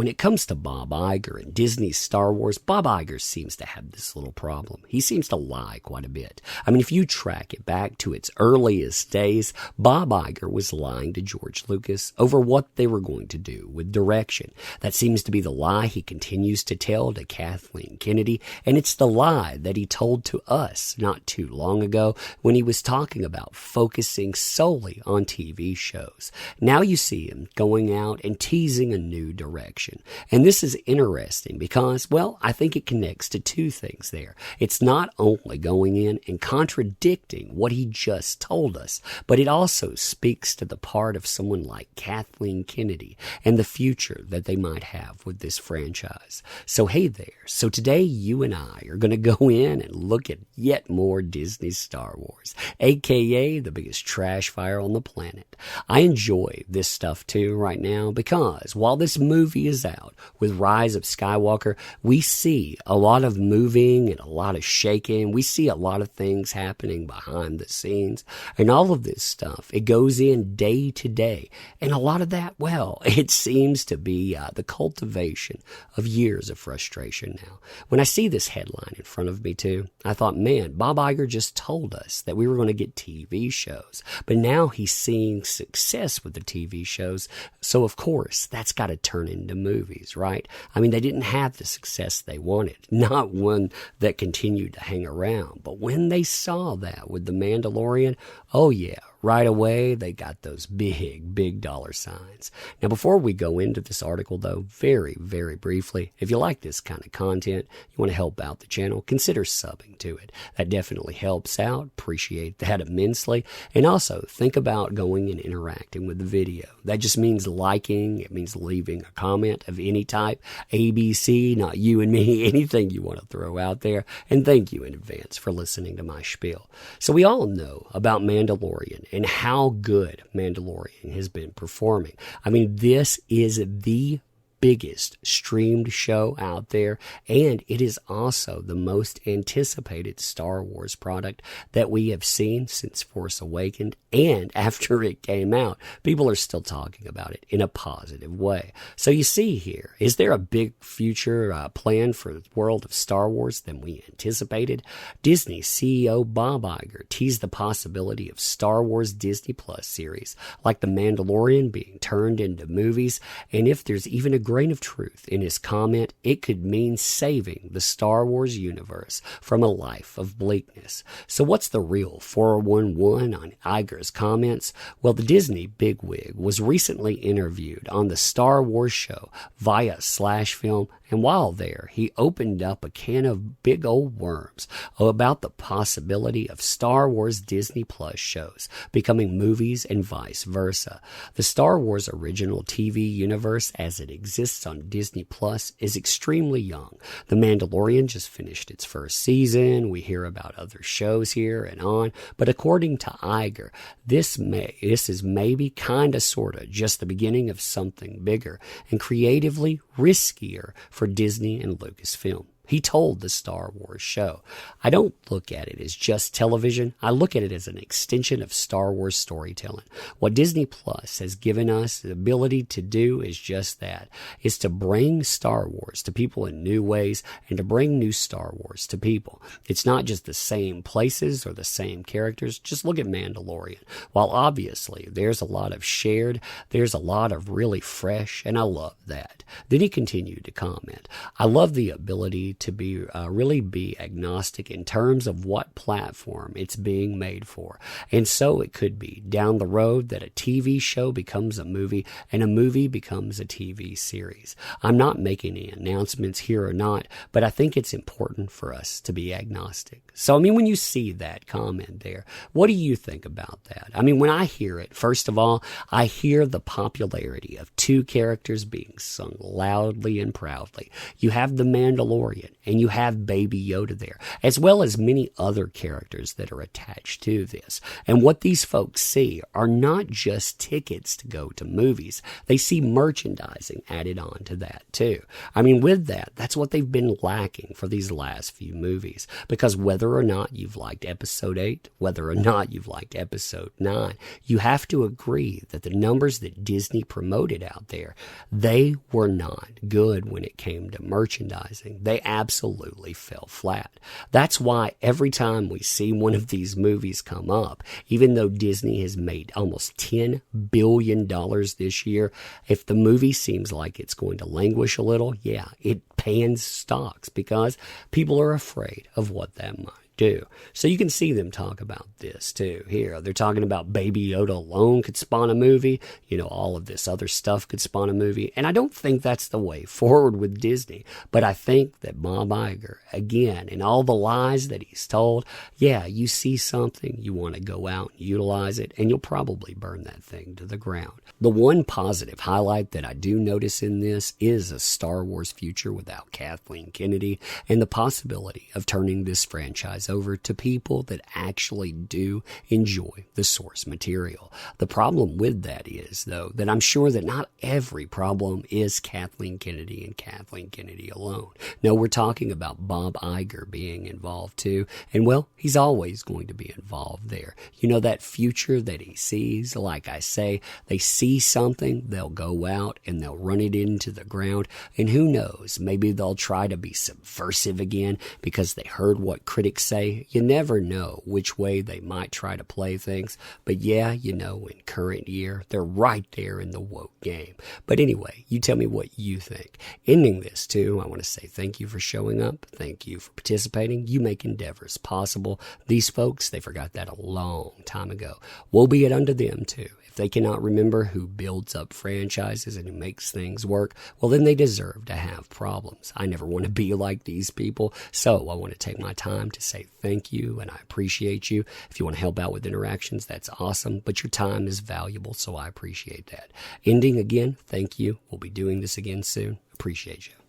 When it comes to Bob Iger and Disney's Star Wars, Bob Iger seems to have this little problem. He seems to lie quite a bit. I mean, if you track it back to its earliest days, Bob Iger was lying to George Lucas over what they were going to do with direction. That seems to be the lie he continues to tell to Kathleen Kennedy, and it's the lie that he told to us not too long ago when he was talking about focusing solely on TV shows. Now you see him going out and teasing a new direction. And this is interesting because, well, I think it connects to two things there. It's not only going in and contradicting what he just told us, but it also speaks to the part of someone like Kathleen Kennedy and the future that they might have with this franchise. So hey there. So today you and I are going to go in and look at yet more Disney Star Wars, aka the biggest trash fire on the planet. I enjoy this stuff too right now because while this movie is out with Rise of Skywalker, we see a lot of moving and a lot of shaking. We see a lot of things happening behind the scenes, and all of this stuff, it goes in day to day. And a lot of that, well, it seems to be the cultivation of years of frustration now. When I see this headline in front of me too, I thought, man, Bob Iger just told us that we were going to get TV shows, but now he's seeing success with the TV shows. So of course, that's got to turn into movies, right? I mean, they didn't have the success they wanted, not one that continued to hang around. But when they saw that with The Mandalorian, oh yeah, right away, they got those big dollar signs. Now, before we go into this article, though, very briefly, if you like this kind of content, you want to help out the channel, consider subbing to it. That definitely helps out. Appreciate that immensely. And also, think about going and interacting with the video. That just means liking. It means leaving a comment of any type. ABC, not you and me, anything you want to throw out there. And thank you in advance for listening to my spiel. So we all know about Mandalorian and how good Mandalorian has been performing. I mean, this is the biggest streamed show out there, and it is also the most anticipated Star Wars product that we have seen since Force Awakens. And after it came out, people are still talking about it in a positive way. So you see here, is there a big future plan for the world of Star Wars than we anticipated? Disney CEO Bob Iger teased the possibility of Star Wars Disney Plus series like The Mandalorian being turned into movies, and if there's even a grain of truth in his comment, it could mean saving the Star Wars universe from a life of bleakness. So what's the real 411 on Iger's comments? Well, the Disney bigwig was recently interviewed on the Star Wars show via Slashfilm, and while there, he opened up a can of big old worms about the possibility of Star Wars Disney Plus shows becoming movies and vice versa. The Star Wars original TV universe as it exists on Disney Plus is extremely young. The Mandalorian just finished its first season. We hear about other shows here and on, but according to Iger, this is maybe kind of sort of just the beginning of something bigger and creatively riskier for Disney and Lucasfilm. He told the Star Wars show, I don't look at it as just television. I look at it as an extension of Star Wars storytelling. What Disney Plus has given us the ability to do is just that, is to bring Star Wars to people in new ways and to bring new Star Wars to people. It's not just the same places or the same characters. Just look at Mandalorian. While obviously there's a lot of shared, there's a lot of really fresh, and I love that. Then he continued to comment, I love the ability to be really be agnostic in terms of what platform it's being made for. And so it could be down the road that a TV show becomes a movie and a movie becomes a TV series. I'm not making any announcements here or not, but I think it's important for us to be agnostic. So, I mean, when you see that comment there, what do you think about that? I mean, when I hear it, first of all, I hear the popularity of two characters being sung loudly and proudly. You have The Mandalorian period. And you have Baby Yoda there, as well as many other characters that are attached to this. And what these folks see are not just tickets to go to movies. They see merchandising added on to that too. I mean, with that, that's what they've been lacking for these last few movies. Because whether or not you've liked Episode 8, whether or not you've liked Episode 9, you have to agree that the numbers that Disney promoted out there, they were not good when it came to merchandising. They absolutely fell flat. That's why every time we see one of these movies come up, even though Disney has made almost $10 billion this year, if the movie seems like it's going to languish a little, yeah, it pans stocks because people are afraid of what that might do. So you can see them talk about this too. Here, they're talking about Baby Yoda alone could spawn a movie. You know, all of this other stuff could spawn a movie. And I don't think that's the way forward with Disney. But I think that Bob Iger, again, and all the lies that he's told, yeah, you see something, you want to go out and utilize it, and you'll probably burn that thing to the ground. The one positive highlight that I do notice in this is a Star Wars future without Kathleen Kennedy and the possibility of turning this franchise over to people that actually do enjoy the source material. The problem with that is, though, that I'm sure that not every problem is Kathleen Kennedy and Kathleen Kennedy alone. No, we're talking about Bob Iger being involved too, and well, he's always going to be involved there. You know, that future that he sees, like I say, they see something, they'll go out and they'll run it into the ground, and who knows, maybe they'll try to be subversive again because they heard what critics say. You never know which way they might try to play things. But yeah, you know, in current year, they're right there in the woke game. But anyway, you tell me what you think. Ending this too, I want to say thank you for showing up. Thank you for participating. You make endeavors possible. These folks, they forgot that a long time ago. Woe be it unto them too. If they cannot remember who builds up franchises and who makes things work, well, then they deserve to have problems. I never want to be like these people, so I want to take my time to say thank you, and I appreciate you. If you want to help out with interactions, that's awesome, but your time is valuable, so I appreciate that. Ending again, thank you. We'll be doing this again soon. Appreciate you.